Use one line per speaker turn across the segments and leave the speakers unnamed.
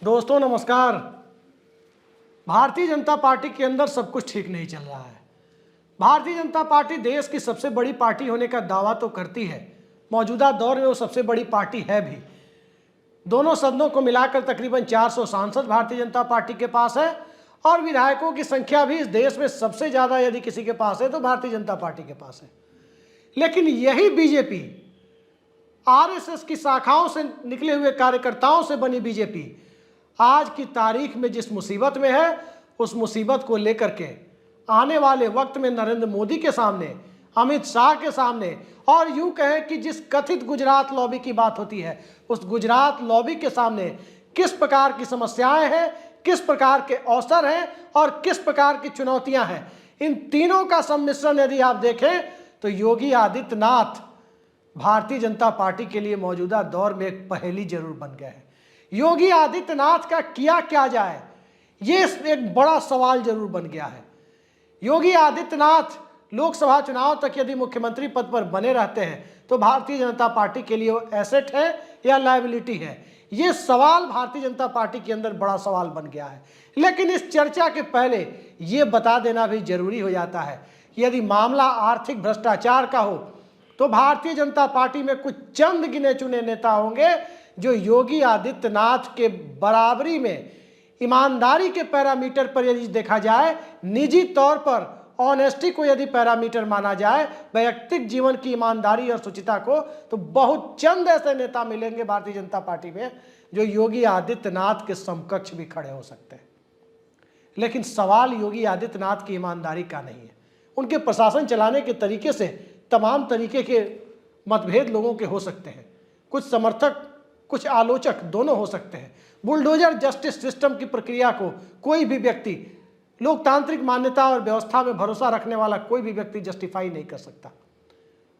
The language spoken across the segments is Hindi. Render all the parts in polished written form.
दोस्तों नमस्कार। भारतीय जनता पार्टी के अंदर सब कुछ ठीक नहीं चल रहा है। भारतीय जनता पार्टी देश की सबसे बड़ी पार्टी होने का दावा तो करती है, मौजूदा दौर में वो सबसे बड़ी पार्टी है भी। दोनों सदनों को मिलाकर तकरीबन 400 सांसद भारतीय जनता पार्टी के पास है और विधायकों की संख्या भी इस देश में सबसे ज़्यादा यदि किसी के पास है तो भारतीय जनता पार्टी के पास है। लेकिन यही बीजेपी, आरएसएस की शाखाओं से निकले हुए कार्यकर्ताओं से बनी बीजेपी आज की तारीख में जिस मुसीबत में है, उस मुसीबत को लेकर के आने वाले वक्त में नरेंद्र मोदी के सामने, अमित शाह के सामने और यूं कहें कि जिस कथित गुजरात लॉबी की बात होती है, उस गुजरात लॉबी के सामने किस प्रकार की समस्याएं हैं, किस प्रकार के अवसर हैं और किस प्रकार की चुनौतियां हैं, इन तीनों का सम्मिश्रण यदि आप देखें तो योगी आदित्यनाथ भारतीय जनता पार्टी के लिए मौजूदा दौर में एक पहेली जरूर बन गया है। योगी आदित्यनाथ का किया क्या जाए, ये एक बड़ा सवाल जरूर बन गया है। योगी आदित्यनाथ लोकसभा चुनाव तक यदि मुख्यमंत्री पद पर बने रहते हैं तो भारतीय जनता पार्टी के लिए वो एसेट है या लायबिलिटी है, ये सवाल भारतीय जनता पार्टी के अंदर बड़ा सवाल बन गया है। लेकिन इस चर्चा के पहले ये बता देना भी जरूरी हो जाता है कि यदि मामला आर्थिक भ्रष्टाचार का हो तो भारतीय जनता पार्टी में कुछ चंद गिने चुने नेता होंगे जो योगी आदित्यनाथ के बराबरी में ईमानदारी के पैरामीटर पर यदि देखा जाए, निजी तौर पर ऑनेस्टी को यदि पैरामीटर माना जाए, वैयक्तिक जीवन की ईमानदारी और शुचिता को, तो बहुत चंद ऐसे नेता मिलेंगे भारतीय जनता पार्टी में जो योगी आदित्यनाथ के समकक्ष भी खड़े हो सकते हैं। लेकिन सवाल योगी आदित्यनाथ की ईमानदारी का नहीं है। उनके प्रशासन चलाने के तरीके से तमाम तरीके के मतभेद लोगों के हो सकते हैं, कुछ समर्थक कुछ आलोचक दोनों हो सकते हैं। बुलडोजर जस्टिस सिस्टम की प्रक्रिया को कोई भी व्यक्ति, लोकतांत्रिक मान्यता और व्यवस्था में भरोसा रखने वाला कोई भी व्यक्ति जस्टिफाई नहीं कर सकता,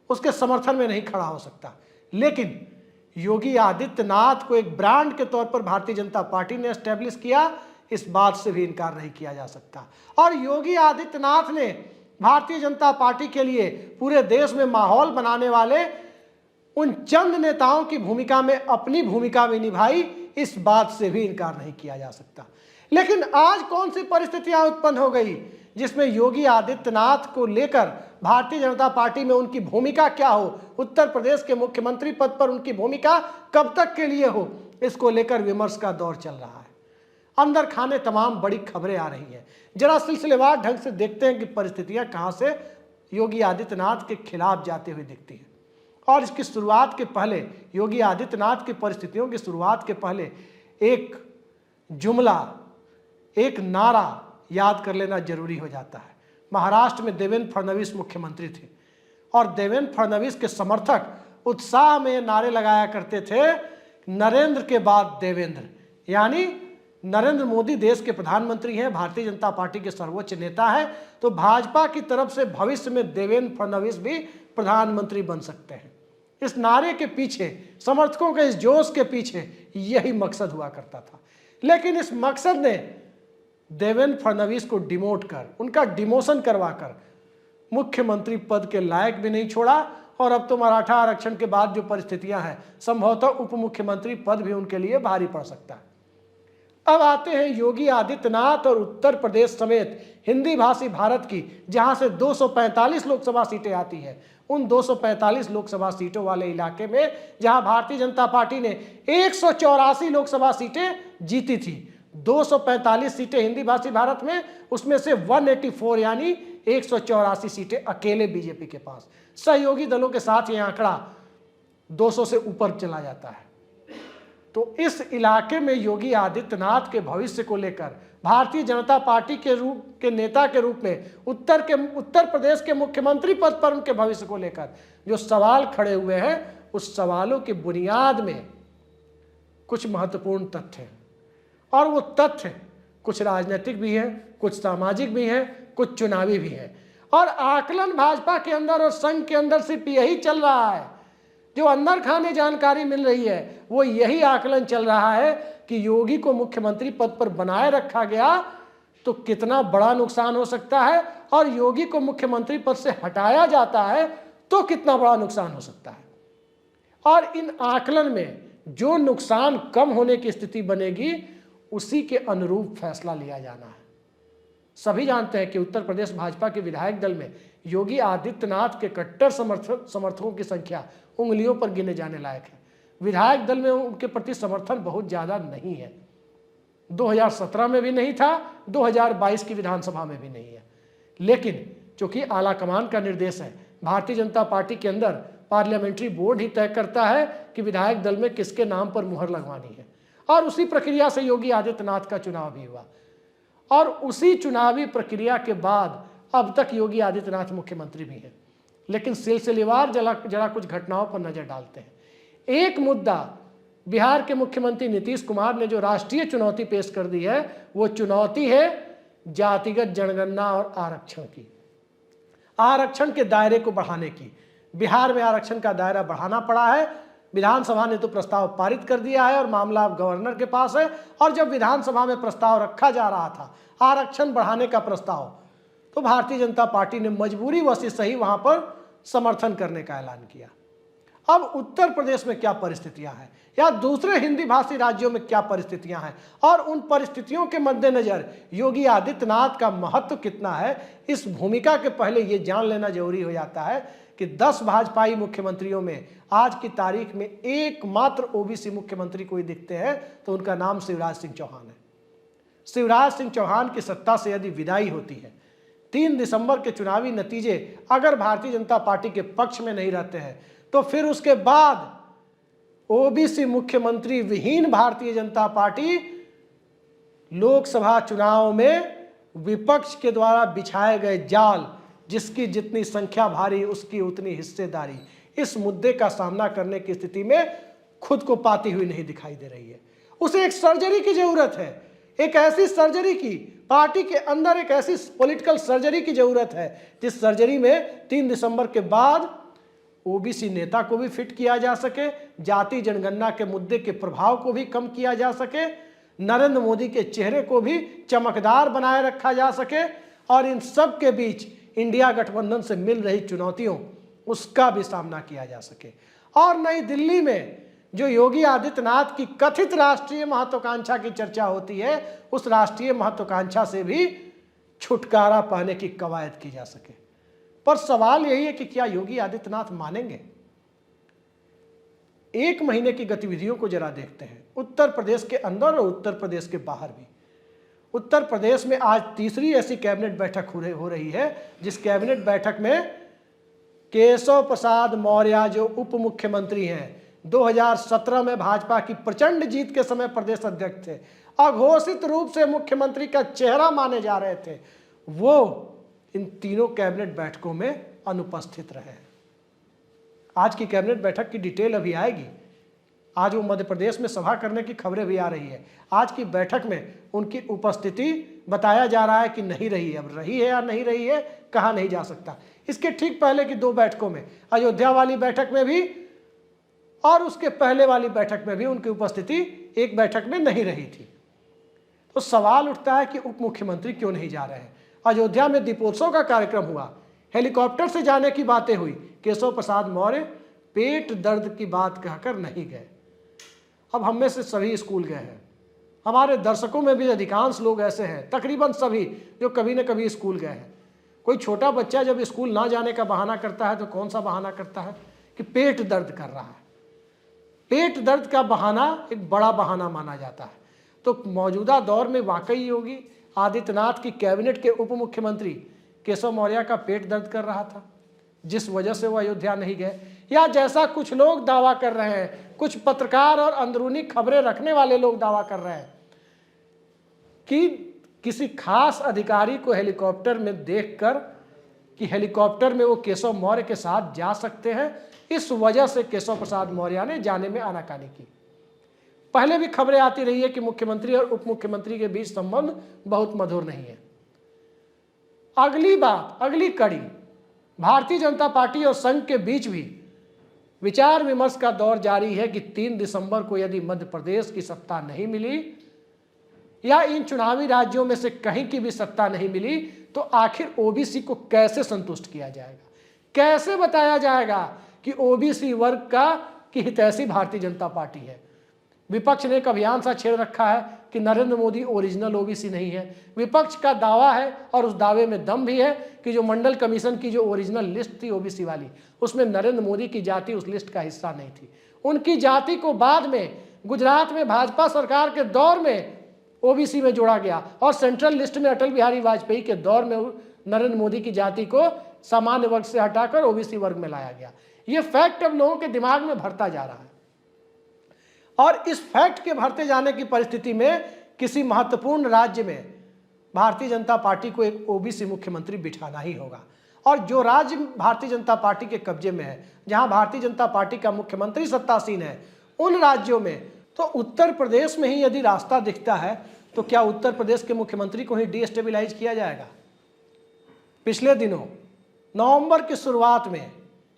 उसके समर्थन में नहीं खड़ा हो सकता। लेकिन योगी आदित्यनाथ को एक ब्रांड के तौर पर भारतीय जनता पार्टी ने एस्टेब्लिश किया, इस बात से भी इनकार नहीं किया जा सकता। और योगी आदित्यनाथ ने भारतीय जनता पार्टी के लिए पूरे देश में माहौल बनाने वाले उन चंद नेताओं की भूमिका में अपनी भूमिका भी निभाई, इस बात से भी इनकार नहीं किया जा सकता। लेकिन आज कौन सी परिस्थितियां उत्पन्न हो गई जिसमें योगी आदित्यनाथ को लेकर भारतीय जनता पार्टी में उनकी भूमिका क्या हो, उत्तर प्रदेश के मुख्यमंत्री पद पर उनकी भूमिका कब तक के लिए हो, इसको लेकर विमर्श का दौर चल रहा है। अंदर खाने तमाम बड़ी खबरें आ रही हैं। जरा सिलसिलेवार ढंग से देखते हैं कि परिस्थितियां कहां से योगी आदित्यनाथ के खिलाफ जाते हुए दिखती हैं। और इसकी शुरुआत के पहले, योगी आदित्यनाथ की परिस्थितियों की शुरुआत के पहले एक जुमला, एक नारा याद कर लेना जरूरी हो जाता है। महाराष्ट्र में देवेंद्र फडणवीस मुख्यमंत्री थे और देवेंद्र फडणवीस के समर्थक उत्साह में नारे लगाया करते थे, नरेंद्र के बाद देवेंद्र, यानी नरेंद्र मोदी देश के प्रधानमंत्री हैं, भारतीय जनता पार्टी के सर्वोच्च नेता हैं, तो भाजपा की तरफ से भविष्य में देवेंद्र फडणवीस भी प्रधानमंत्री बन सकते हैं। इस नारे के पीछे, समर्थकों के इस जोश के पीछे यही मकसद हुआ करता था। लेकिन इस मकसद ने देवेंद्र फडणवीस को डिमोट कर, उनका डिमोशन करवाकर मुख्यमंत्री पद के लायक भी नहीं छोड़ा। और अब तो मराठा आरक्षण के बाद जो परिस्थितियां हैं, संभवतः उप मुख्यमंत्री पद भी उनके लिए भारी पड़ सकता है। अब आते हैं योगी आदित्यनाथ और उत्तर प्रदेश समेत हिंदी भाषी भारत की, जहां से 245 लोकसभा सीटें आती हैं, उन 245 लोकसभा सीटों वाले इलाके में जहां भारतीय जनता पार्टी ने 184 लोकसभा सीटें जीती थी। 245 सीटें हिंदी भाषी भारत में, उसमें से 184 यानी 184 सीटें अकेले बीजेपी के पास। सहयोगी दलों के साथ यह आंकड़ा 200 से ऊपर चला जाता है। तो इस इलाके में योगी आदित्यनाथ के भविष्य को लेकर भारतीय जनता पार्टी के नेता के रूप में उत्तर प्रदेश के मुख्यमंत्री पद पर उनके भविष्य को लेकर जो सवाल खड़े हुए हैं, उस सवालों की बुनियाद में कुछ महत्वपूर्ण तथ्य हैं। और वो तथ्य कुछ राजनीतिक भी हैं, कुछ सामाजिक भी हैं, कुछ चुनावी भी हैं। और आकलन भाजपा के अंदर और संघ के अंदर सिर्फ यही चल रहा है, जो अंदर खाने जानकारी मिल रही है वो यही आकलन चल रहा है कि योगी को मुख्यमंत्री पद पर बनाए रखा गया तो कितना बड़ा नुकसान हो सकता है, और योगी को मुख्यमंत्री पद से हटाया जाता है तो कितना बड़ा नुकसान हो सकता है। और इन आकलन में जो नुकसान कम होने की स्थिति बनेगी उसी के अनुरूप फैसला लिया जाना है। सभी जानते हैं कि उत्तर प्रदेश भाजपा के विधायक दल में योगी आदित्यनाथ के कट्टर समर्थकों की संख्या उंगलियों पर गिने जाने लायक है। विधायक दल में उनके प्रति समर्थन बहुत ज़्यादा नहीं है। 2017 में भी नहीं था, 2022 की विधानसभा में भी नहीं है। लेकिन चूंकि आला कमान का निर्देश है, भारतीय जनता पार्टी के अंदर पार्लियामेंट्री बोर्ड ही तय करता है कि विधायक दल में किसके नाम पर मुहर लगवानी है, और उसी प्रक्रिया से योगी आदित्यनाथ का चुनाव भी हुआ। और उसी चुनावी प्रक्रिया के बाद अब तक योगी आदित्यनाथ मुख्यमंत्री भी हैं। लेकिन सिलसिलेवार जरा कुछ घटनाओं पर नजर डालते हैं। एक मुद्दा, बिहार के मुख्यमंत्री नीतीश कुमार ने जो राष्ट्रीय चुनौती पेश कर दी है, वो चुनौती है जातिगत जनगणना और आरक्षण की, आरक्षण के दायरे को बढ़ाने की। बिहार में आरक्षण का दायरा बढ़ाना पड़ा है। विधानसभा ने तो प्रस्ताव पारित कर दिया है और मामला अब गवर्नर के पास है। और जब विधानसभा में प्रस्ताव रखा जा रहा था आरक्षण बढ़ाने का प्रस्ताव, तो भारतीय जनता पार्टी ने मजबूरीवश सही वहां पर समर्थन करने का ऐलान किया। अब उत्तर प्रदेश में क्या परिस्थितियां हैं या दूसरे हिंदी भाषी राज्यों में क्या परिस्थितियां हैं, और उन परिस्थितियों के मद्देनजर योगी आदित्यनाथ का महत्व कितना है, इस भूमिका के पहले ये जान लेना जरूरी हो जाता है कि 10 भाजपाई मुख्यमंत्रियों में आज की तारीख में एकमात्र ओबीसी मुख्यमंत्री कोई दिखते हैं तो उनका नाम शिवराज सिंह चौहान है। शिवराज सिंह चौहान की सत्ता से यदि विदाई होती है, 3 दिसंबर के चुनावी नतीजे अगर भारतीय जनता पार्टी के पक्ष में नहीं रहते हैं, तो फिर उसके बाद ओबीसी मुख्यमंत्री विहीन भारतीय जनता पार्टी लोकसभा चुनाव में विपक्ष के द्वारा बिछाए गए जाल, जिसकी जितनी संख्या भारी उसकी उतनी हिस्सेदारी, इस मुद्दे का सामना करने की स्थिति में खुद को पाती हुई नहीं दिखाई दे रही है। उसे एक सर्जरी की जरूरत है, एक ऐसी सर्जरी की, पार्टी के अंदर एक ऐसी पॉलिटिकल सर्जरी की जरूरत है जिस सर्जरी में 3 दिसंबर के बाद ओबीसी नेता को भी फिट किया जा सके, जाति जनगणना के मुद्दे के प्रभाव को भी कम किया जा सके, नरेंद्र मोदी के चेहरे को भी चमकदार बनाए रखा जा सके, और इन सब के बीच इंडिया गठबंधन से मिल रही चुनौतियों उसका भी सामना किया जा सके। और नई दिल्ली में जो योगी आदित्यनाथ की कथित राष्ट्रीय महत्वाकांक्षा की चर्चा होती है, उस राष्ट्रीय महत्वाकांक्षा से भी छुटकारा पाने की कवायद की जा सके। पर सवाल यही है कि क्या योगी आदित्यनाथ मानेंगे? 1 महीने की गतिविधियों को जरा देखते हैं, उत्तर प्रदेश के अंदर और उत्तर प्रदेश के बाहर भी। उत्तर प्रदेश में आज तीसरी ऐसी कैबिनेट बैठक हो रही है जिस कैबिनेट बैठक में केशव प्रसाद मौर्य जो उप मुख्यमंत्री हैं, 2017 में भाजपा की प्रचंड जीत के समय प्रदेश अध्यक्ष थे, अघोषित रूप से मुख्यमंत्री का चेहरा माने जा रहे थे, वो इन तीनों कैबिनेट बैठकों में अनुपस्थित रहे। आज की कैबिनेट बैठक की डिटेल अभी आएगी। आज वो मध्य प्रदेश में सभा करने की खबरें भी आ रही है। आज की बैठक में उनकी उपस्थिति बताया जा रहा है कि नहीं रही है। अब रही है या नहीं रही है कहा नहीं जा सकता। इसके ठीक पहले की 2 बैठकों में, अयोध्या वाली बैठक में भी और उसके पहले वाली बैठक में भी उनकी उपस्थिति एक बैठक में नहीं रही थी। तो सवाल उठता है कि उप मुख्यमंत्री क्यों नहीं जा रहे हैं। अयोध्या में दीपोत्सव का कार्यक्रम हुआ, हेलीकॉप्टर से जाने की बातें हुई, केशव प्रसाद मौर्य पेट दर्द की बात कहकर नहीं गए। अब हम में से सभी स्कूल गए हैं, हमारे दर्शकों में भी अधिकांश लोग ऐसे हैं, तकरीबन सभी, जो कभी न कभी स्कूल गए हैं। कोई छोटा बच्चा जब स्कूल ना जाने का बहाना करता है तो कौन सा बहाना करता है कि पेट दर्द कर रहा है। पेट दर्द का बहाना एक बड़ा बहाना माना जाता है। तो मौजूदा दौर में वाकई योगी आदित्यनाथ की कैबिनेट के उप मुख्यमंत्री केशव मौर्य का पेट दर्द कर रहा था, जिस वजह से वो अयोध्या नहीं गए, या जैसा कुछ लोग दावा कर रहे हैं, कुछ पत्रकार और अंदरूनी खबरें रखने वाले लोग दावा कर रहे हैं कि किसी खास अधिकारी को हेलीकॉप्टर में देखकर कि हेलीकॉप्टर में वो केशव मौर्य के साथ जा सकते हैं, इस वजह से केशव प्रसाद मौर्य ने जाने में आनाकानी की। पहले भी खबरें आती रही है कि मुख्यमंत्री और उप मुख्यमंत्री के बीच संबंध बहुत मधुर नहीं है। अगली बात, अगली कड़ी, भारतीय जनता पार्टी और संघ के बीच भी विचार विमर्श का दौर जारी है कि 3 दिसंबर को यदि मध्य प्रदेश की सत्ता नहीं मिली या इन चुनावी राज्यों में से कहीं की भी सत्ता नहीं मिली, तो आखिर ओबीसी को कैसे संतुष्ट किया जाएगा, कैसे बताया जाएगा कि ओबीसी वर्ग की हितैषी भारतीय जनता पार्टी है। विपक्ष ने एक अभियान सा छेड़ रखा है, कि नरेंद्र मोदी ओरिजिनल ओबीसी नहीं है। विपक्ष का दावा है और उस दावे में दम भी है कि जो मंडल कमीशन की जो ओरिजिनल लिस्ट थी ओबीसी वाली, उसमें नरेंद्र मोदी की जाति उस लिस्ट का हिस्सा नहीं थी। उनकी जाति को बाद में गुजरात में भाजपा सरकार के दौर में ओबीसी में जोड़ा गया और सेंट्रल लिस्ट में अटल बिहारी वाजपेयी के दौर में नरेंद्र मोदी की जाति को सामान्य वर्ग से हटाकर ओबीसी वर्ग में लाया गया। ये फैक्ट अब लोगों के दिमाग में भरता जा रहा है और इस फैक्ट के भरते जाने की परिस्थिति में किसी महत्वपूर्ण राज्य में भारतीय जनता पार्टी को एक ओबीसी मुख्यमंत्री बिठाना ही होगा। और जो राज्य भारतीय जनता पार्टी के कब्जे में है, जहां भारतीय जनता पार्टी का मुख्यमंत्री सत्तासीन है, उन राज्यों में तो उत्तर प्रदेश में ही यदि रास्ता दिखता है तो क्या उत्तर प्रदेश के मुख्यमंत्री को ही डिस्टेबलाइज किया जाएगा? पिछले दिनों नवंबर की शुरुआत में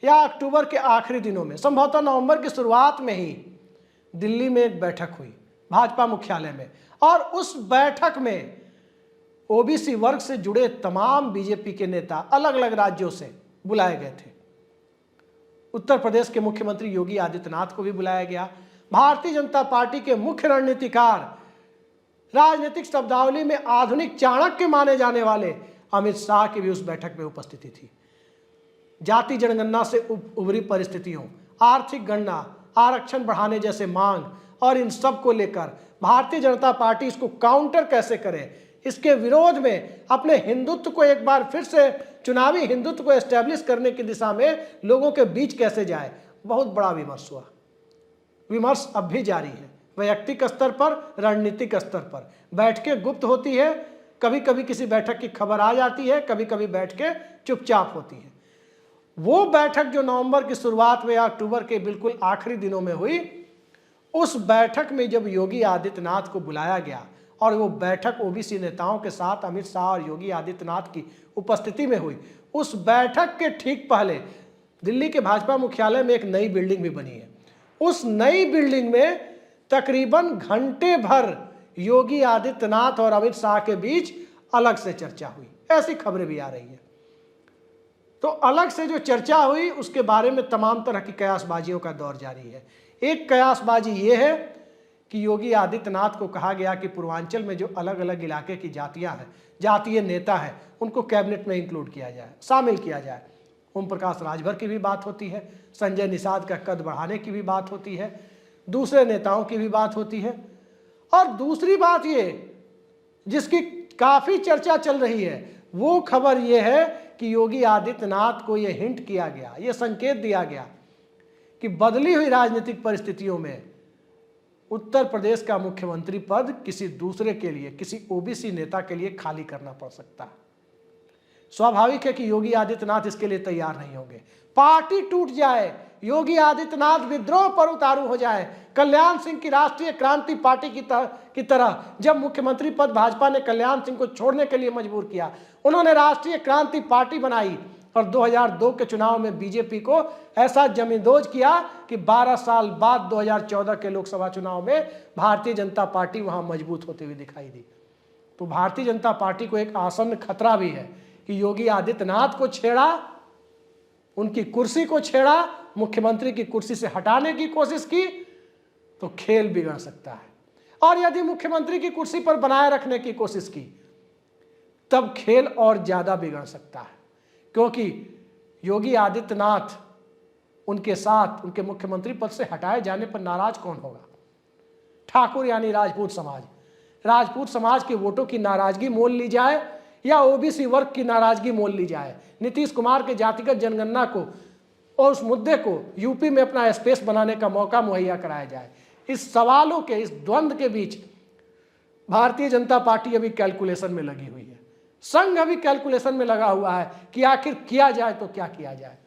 या अक्टूबर के आखिरी दिनों में, संभवतः नवंबर की शुरुआत में ही दिल्ली में एक बैठक हुई भाजपा मुख्यालय में और उस बैठक में ओबीसी वर्ग से जुड़े तमाम बीजेपी के नेता अलग अलग राज्यों से बुलाए गए थे। उत्तर प्रदेश के मुख्यमंत्री योगी आदित्यनाथ को भी बुलाया गया। भारतीय जनता पार्टी के मुख्य रणनीतिकार, राजनीतिक शब्दावली में आधुनिक चाणक्य माने जाने वाले अमित शाह की भी उस बैठक में उपस्थिति थी। जाति जनगणना से उभरी परिस्थितियों, आर्थिक गणना, आरक्षण बढ़ाने जैसे मांग और इन सब को लेकर भारतीय जनता पार्टी इसको काउंटर कैसे करे, इसके विरोध में अपने हिंदुत्व को एक बार फिर से चुनावी हिंदुत्व को एस्टेब्लिश करने की दिशा में लोगों के बीच कैसे जाए, बहुत बड़ा विमर्श हुआ। विमर्श अब भी जारी है, वैयक्तिक स्तर पर, रणनीतिक स्तर पर। बैठकें गुप्त होती है, कभी कभी किसी बैठक की खबर आ जाती है, कभी कभी बैठकें चुपचाप होती है। वो बैठक जो नवंबर की शुरुआत में या अक्टूबर के बिल्कुल आखिरी दिनों में हुई, उस बैठक में जब योगी आदित्यनाथ को बुलाया गया और वो बैठक ओबीसी नेताओं के साथ अमित शाह और योगी आदित्यनाथ की उपस्थिति में हुई, उस बैठक के ठीक पहले दिल्ली के भाजपा मुख्यालय में एक नई बिल्डिंग भी बनी है। उस नई बिल्डिंग में तकरीबन घंटे भर योगी आदित्यनाथ और अमित शाह के बीच अलग से चर्चा हुई, ऐसी खबरें भी आ रही है। तो अलग से जो चर्चा हुई उसके बारे में तमाम तरह की कयासबाजियों का दौर जारी है। एक कयासबाजी ये है कि योगी आदित्यनाथ को कहा गया कि पूर्वांचल में जो अलग अलग इलाके की जातियां हैं, जातीय नेता हैं, उनको कैबिनेट में इंक्लूड किया जाए, शामिल किया जाए। ओम प्रकाश राजभर की भी बात होती है, संजय निषाद का कद बढ़ाने की भी बात होती है, दूसरे नेताओं की भी बात होती है। और दूसरी बात ये जिसकी काफ़ी चर्चा चल रही है, वो खबर ये है कि योगी आदित्यनाथ को ये हिंट किया गया, ये संकेत दिया गया कि बदली हुई राजनीतिक परिस्थितियों में उत्तर प्रदेश का मुख्यमंत्री पद किसी दूसरे के लिए, किसी ओबीसी नेता के लिए खाली करना पड़ सकता है। स्वाभाविक है कि योगी आदित्यनाथ इसके लिए तैयार नहीं होंगे। पार्टी टूट जाए, योगी आदित्यनाथ विद्रोह पर उतारू हो जाए, कल्याण सिंह की राष्ट्रीय क्रांति पार्टी की तरह जब मुख्यमंत्री पद भाजपा ने कल्याण सिंह को छोड़ने के लिए मजबूर किया, उन्होंने राष्ट्रीय क्रांति पार्टी बनाई और 2002 के चुनाव में बीजेपी को ऐसा जमींदोज किया कि 12 साल बाद 2014 के लोकसभा चुनाव में भारतीय जनता पार्टी वहां मजबूत होती हुई दिखाई दी। तो भारतीय जनता पार्टी को एक आसन्न खतरा भी है कि योगी आदित्यनाथ को छेड़ा, उनकी कुर्सी को छेड़ा, मुख्यमंत्री की कुर्सी से हटाने की कोशिश की तो खेल बिगड़ सकता है। और यदि मुख्यमंत्री की कुर्सी पर बनाए रखने की कोशिश की तब खेल और ज्यादा बिगड़ सकता है, क्योंकि योगी आदित्यनाथ उनके साथ उनके मुख्यमंत्री पद से हटाए जाने पर नाराज कौन होगा? ठाकुर यानी राजपूत समाज। राजपूत समाज के वोटों की नाराजगी मोल ली जाए या ओबीसी वर्ग की नाराजगी मोल ली जाए, नीतीश कुमार के जातिगत जनगणना को और उस मुद्दे को यूपी में अपना स्पेस बनाने का मौका मुहैया कराया जाए, इस सवालों के, इस द्वंद्व के बीच भारतीय जनता पार्टी अभी कैलकुलेशन में लगी हुई है। संघ अभी कैलकुलेशन में लगा हुआ है कि आखिर किया जाए तो क्या किया जाए।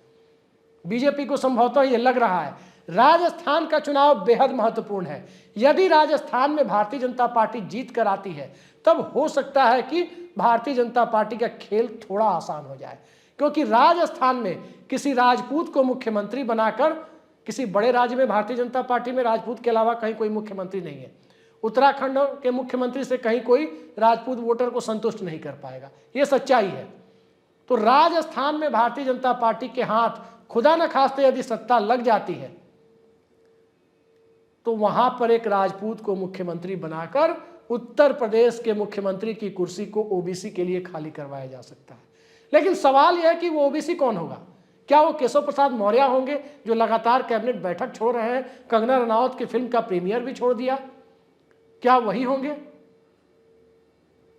बीजेपी को संभवतः यह लग रहा है राजस्थान का चुनाव बेहद महत्वपूर्ण है। यदि राजस्थान में भारतीय जनता पार्टी जीत कर आती है तब हो सकता है कि भारतीय जनता पार्टी का खेल थोड़ा आसान हो जाए, क्योंकि राजस्थान में किसी राजपूत को मुख्यमंत्री बनाकर, किसी बड़े राज्य में भारतीय जनता पार्टी में राजपूत के अलावा कहीं कोई मुख्यमंत्री नहीं है। उत्तराखंड के मुख्यमंत्री से कहीं कोई राजपूत वोटर को संतुष्ट नहीं कर पाएगा, ये सच्चाई है। तो राजस्थान में भारतीय जनता पार्टी के हाथ खुदा न खास्ते यदि सत्ता लग जाती है तो वहां पर एक राजपूत को मुख्यमंत्री बनाकर उत्तर प्रदेश के मुख्यमंत्री की कुर्सी को ओबीसी के लिए खाली करवाया जा सकता है। लेकिन सवाल यह है कि वो ओबीसी कौन होगा? क्या वो केशव प्रसाद मौर्य होंगे जो लगातार कैबिनेट बैठक छोड़ रहे हैं, कंगना रनौत की फिल्म का प्रीमियर भी छोड़ दिया? क्या वही होंगे?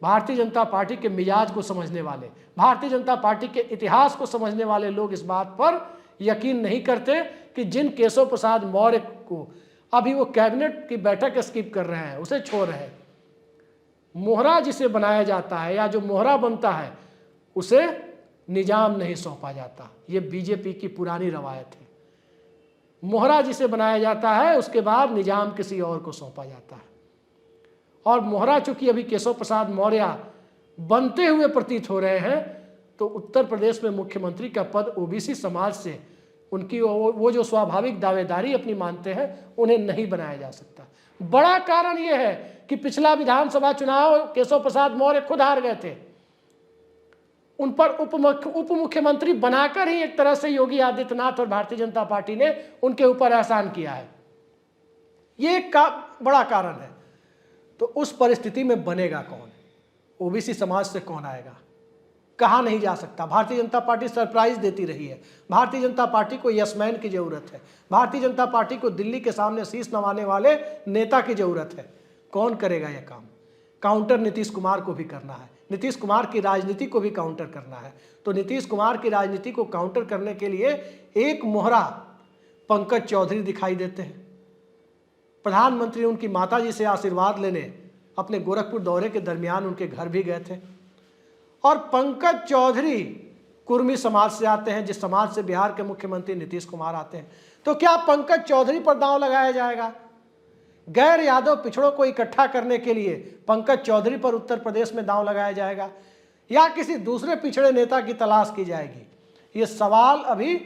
भारतीय जनता पार्टी के मिजाज को समझने वाले, भारतीय जनता पार्टी के इतिहास को समझने वाले लोग इस बात पर यकीन नहीं करते कि जिन केशव प्रसाद मौर्य को अभी वो कैबिनेट की बैठक स्किप कर रहे हैं, उसे छोड़ रहे हैं, मोहरा जिसे बनाया जाता है या जो मोहरा बनता है उसे निजाम नहीं सौंपा जाता। ये बीजेपी की पुरानी रवायत है। मोहरा जिसे बनाया जाता है उसके बाद निजाम किसी और को सौंपा जाता है। और मोहरा चूंकि अभी केशव प्रसाद मौर्य बनते हुए प्रतीत हो रहे हैं, तो उत्तर प्रदेश में मुख्यमंत्री का पद ओबीसी समाज से उनकी वो जो स्वाभाविक दावेदारी अपनी मानते हैं उन्हें नहीं बनाया जा सकता। बड़ा कारण यह है कि पिछला विधानसभा चुनाव केशव प्रसाद मौर्य खुद हार गए थे। उन पर उप मुख्यमंत्री बनाकर ही एक तरह से योगी आदित्यनाथ और भारतीय जनता पार्टी ने उनके ऊपर एहसान किया है। ये एक बड़ा कारण है। तो उस परिस्थिति में बनेगा कौन? ओबीसी समाज से कौन आएगा? कहा नहीं जा सकता। भारतीय जनता पार्टी सरप्राइज देती रही है। भारतीय जनता पार्टी को यसमैन की जरूरत है। भारतीय जनता पार्टी को दिल्ली के सामने शीश नवाने वाले नेता की जरूरत है। कौन करेगा यह काम? काउंटर नीतीश कुमार को भी करना है। नीतीश कुमार की राजनीति को भी काउंटर करना है। तो नीतीश कुमार की राजनीति को काउंटर करने के लिए एक मोहरा पंकज चौधरी दिखाई देते हैं। प्रधानमंत्री उनकी माताजी से आशीर्वाद लेने अपने गोरखपुर दौरे के दरमियान उनके घर भी गए थे। और पंकज चौधरी कुर्मी समाज से आते हैं, जिस समाज से बिहार के मुख्यमंत्री नीतीश कुमार आते हैं। तो क्या पंकज चौधरी पर दांव लगाया जाएगा? गैर यादव पिछड़ों को इकट्ठा करने के लिए पंकज चौधरी पर उत्तर प्रदेश में दांव लगाया जाएगा, या किसी दूसरे पिछड़े नेता की तलाश की जाएगी? ये सवाल अभी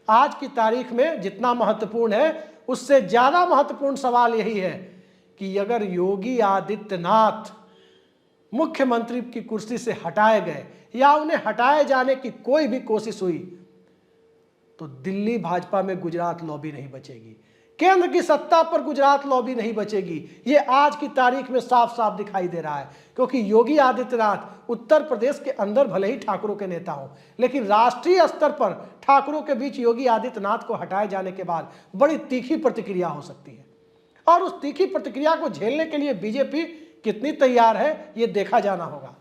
आज की तारीख में जितना महत्वपूर्ण है, उससे ज्यादा महत्वपूर्ण सवाल यही है कि अगर योगी आदित्यनाथ मुख्यमंत्री की कुर्सी से हटाए गए या उन्हें हटाए जाने की कोई भी कोशिश हुई, तो दिल्ली भाजपा में गुजरात लॉबी नहीं बचेगी। केंद्र की सत्ता पर गुजरात लॉबी नहीं बचेगी। ये आज की तारीख में साफ साफ दिखाई दे रहा है, क्योंकि योगी आदित्यनाथ उत्तर प्रदेश के अंदर भले ही ठाकुरों के नेता हों, लेकिन राष्ट्रीय स्तर पर ठाकुरों के बीच योगी आदित्यनाथ को हटाए जाने के बाद बड़ी तीखी प्रतिक्रिया हो सकती है। और उस तीखी प्रतिक्रिया को झेलने के लिए बीजेपी कितनी तैयार है, ये देखा जाना होगा।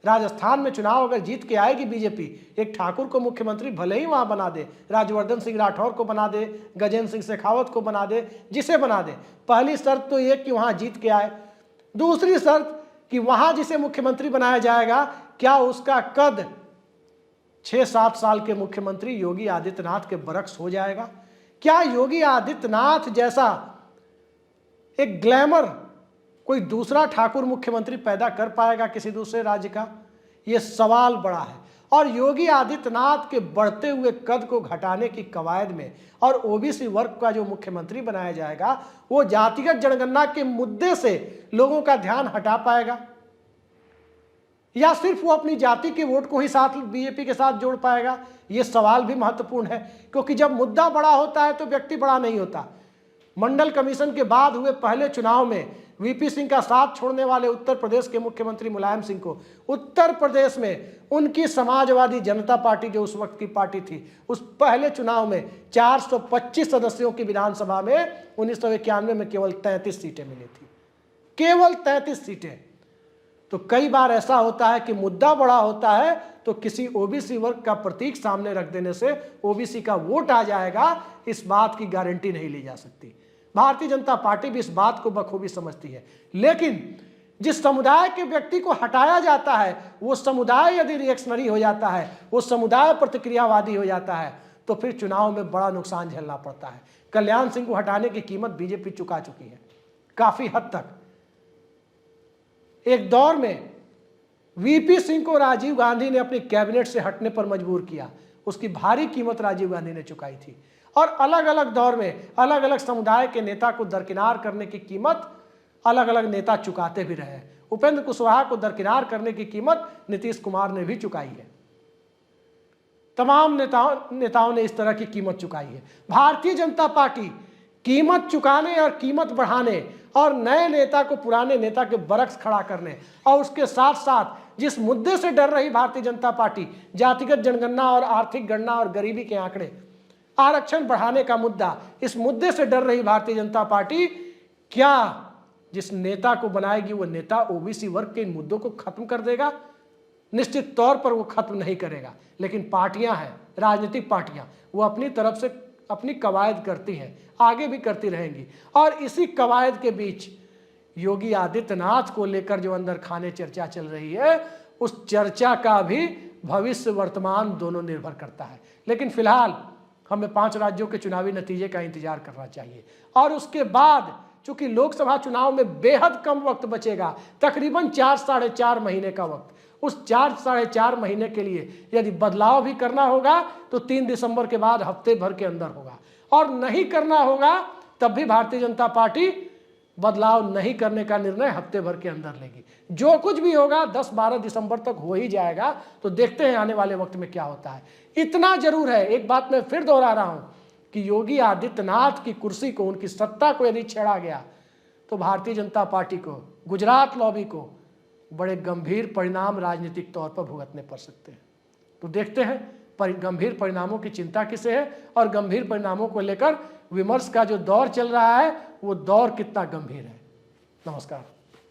राजस्थान में चुनाव अगर जीत के आएगी बीजेपी, एक ठाकुर को मुख्यमंत्री भले ही वहां बना दे, राज्यवर्धन सिंह राठौर को बना दे, गजेंद्र सिंह शेखावत को बना दे, जिसे बना दे, पहली शर्त तो ये कि वहां जीत के आए। दूसरी शर्त कि वहां जिसे मुख्यमंत्री बनाया जाएगा, क्या उसका कद 6-7 साल के मुख्यमंत्री योगी आदित्यनाथ के बरक्स हो जाएगा? क्या योगी आदित्यनाथ जैसा एक ग्लैमर कोई दूसरा ठाकुर मुख्यमंत्री पैदा कर पाएगा किसी दूसरे राज्य का? यह सवाल बड़ा है। और योगी आदित्यनाथ के बढ़ते हुए कद को घटाने की कवायद में और ओबीसी वर्ग का जो मुख्यमंत्री बनाया जाएगा, वो जातिगत जनगणना के मुद्दे से लोगों का ध्यान हटा पाएगा, या सिर्फ वो अपनी जाति के वोट को ही साथ बीजेपी के साथ जोड़ पाएगा? ये सवाल भी महत्वपूर्ण है, क्योंकि जब मुद्दा बड़ा होता है तो व्यक्ति बड़ा नहीं होता। मंडल कमीशन के बाद हुए पहले चुनाव में वीपी सिंह का साथ छोड़ने वाले उत्तर प्रदेश के मुख्यमंत्री मुलायम सिंह को उत्तर प्रदेश में उनकी समाजवादी जनता पार्टी, जो उस वक्त की पार्टी थी, उस पहले चुनाव में 425 सदस्यों की विधानसभा में 1991 में केवल 33 सीटें मिली थी। केवल 33 सीटें। तो कई बार ऐसा होता है कि मुद्दा बड़ा होता है तो किसी ओबीसी वर्ग का प्रतीक सामने रख देने से ओबीसी का वोट आ जाएगा, इस बात की गारंटी नहीं ली जा सकती। भारतीय जनता पार्टी भी इस बात को बखूबी समझती है। लेकिन जिस समुदाय के व्यक्ति को हटाया जाता है, वो समुदाय यदि रिएक्शनरी हो जाता है, वो समुदाय प्रतिक्रियावादी हो जाता है, तो फिर चुनाव में बड़ा नुकसान झेलना पड़ता है। कल्याण सिंह को हटाने की कीमत बीजेपी चुका चुकी है काफी हद तक। एक दौर में वीपी सिंह को राजीव गांधी ने अपनी कैबिनेट से हटने पर मजबूर किया, उसकी भारी कीमत राजीव गांधी ने चुकाई थी। और अलग अलग दौर में अलग अलग समुदाय के नेता को दरकिनार करने की कीमत अलग अलग नेता चुकाते भी रहे। उपेंद्र कुशवाहा को दरकिनार करने की कीमत नीतीश कुमार ने भी चुकाई है। तमाम नेताओं ने इस तरह की कीमत चुकाई है। भारतीय जनता पार्टी कीमत चुकाने और कीमत बढ़ाने और नए नेता को पुराने नेता के बरक्स खड़ा करने और उसके साथ साथ जिस मुद्दे से डर रही भारतीय जनता पार्टी, जातिगत जनगणना और आर्थिक गणना और गरीबी के आंकड़े, आरक्षण बढ़ाने का मुद्दा, इस मुद्दे से डर रही भारतीय जनता पार्टी क्या जिस नेता को बनाएगी वो नेता ओबीसी वर्ग के इन मुद्दों को खत्म कर देगा? निश्चित तौर पर वो खत्म नहीं करेगा, लेकिन पार्टियां हैं, राजनीतिक पार्टियां, वो अपनी तरफ से अपनी कवायद करती हैं, आगे भी करती रहेंगी। और इसी कवायद के बीच योगी आदित्यनाथ को लेकर जो अंदर खाने चर्चा चल रही है, उस चर्चा का भी भविष्य वर्तमान दोनों निर्भर करता है। लेकिन फिलहाल हमें 5 राज्यों के चुनावी नतीजे का इंतजार करना चाहिए और उसके बाद चूंकि लोकसभा चुनाव में बेहद कम वक्त बचेगा, तकरीबन 4 साढ़े 4 महीने का वक्त, उस 4 साढ़े 4 महीने के लिए यदि बदलाव भी करना होगा तो 3 दिसंबर के बाद हफ्ते भर के अंदर होगा, और नहीं करना होगा तब भी भारतीय जनता पार्टी बदलाव नहीं करने का निर्णय हफ्ते भर के अंदर लेगी। जो कुछ भी होगा 10-12 दिसंबर तक हो ही जाएगा, तो देखते हैं आने वाले वक्त में क्या होता है। इतना जरूर है, एक बात मैं फिर दोहरा रहा हूं कि योगी आदित्यनाथ की कुर्सी को, उनकी सत्ता को यदि छेड़ा गया तो भारतीय जनता पार्टी को, गुजरात लॉबी को बड़े गंभीर परिणाम राजनीतिक तौर पर भुगतने पड़ सकते हैं। तो देखते हैं गंभीर परिणामों की चिंता किसे है और गंभीर परिणामों को लेकर विमर्श का जो दौर चल रहा है वो दौर कितना गंभीर है। नमस्कार।